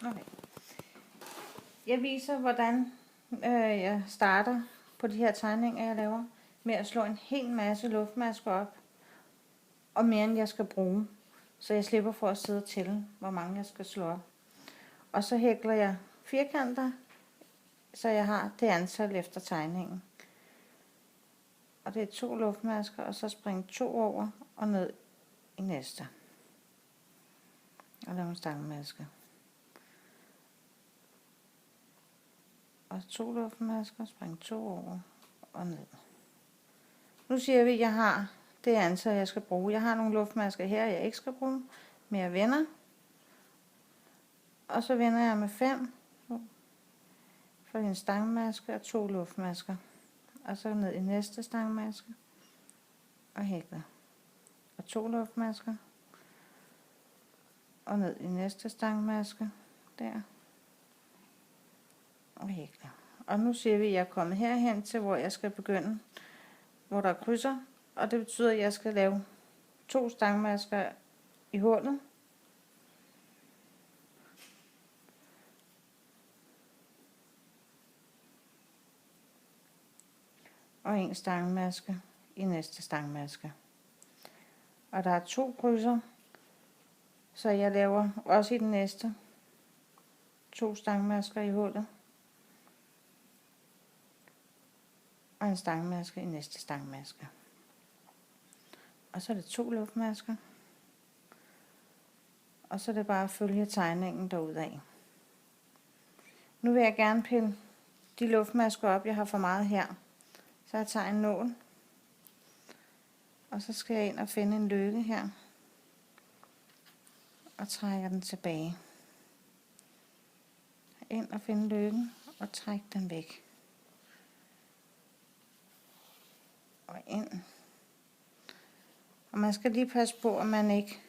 Okay. Jeg viser, hvordan jeg starter på de her tegninger, jeg laver, med at slå en hel masse luftmasker op, og mere end jeg skal bruge, så jeg slipper for at sidde og tælle, hvor mange jeg skal slå op. Og så hækler jeg firkanter, så jeg har det antal efter tegningen. Og det er 2 luftmasker, og så springe 2 over og ned i næste. Og lave en stangmaske. Og 2 luftmasker, springe 2 over og ned. Nu siger vi, at jeg har det antal, jeg skal bruge. Jeg har nogle luftmasker her, jeg ikke skal bruge, men jeg vender. Og så vender jeg med 5 for en stangmaske og 2 luftmasker. Og så ned i næste stangmaske og hækler. Og 2 luftmasker. Og ned i næste stangmaske der. Og hækler. Og nu siger vi, at jeg er kommet herhen til, hvor jeg skal begynde, hvor der er krydser. Og det betyder, at jeg skal lave 2 stangmasker i hullet. Og en stangmaske i næste stangmaske. Og der er 2 krydser, så jeg laver også i den næste 2 stangmasker i hullet. Og en stangmaske i næste stangmaske. Og så er det 2 luftmasker. Og så er det bare at følge tegningen derudad. Nu vil jeg gerne pille de luftmasker op, jeg har for meget her. Så jeg tager en nål. Og så skal jeg ind og finde en lykke her. Og trækker den tilbage. Ind og finde lykken og træk den væk. Og ind. Og man skal lige passe på, at man ikke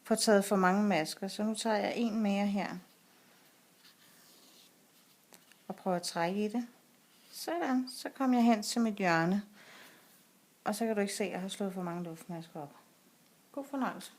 får taget for mange masker. Så nu tager jeg en mere her. Og prøver at trække i det. Sådan, så kommer jeg hen til mit hjørne. Og så kan du ikke se, at jeg har slået for mange luftmasker op. God fornøjelse.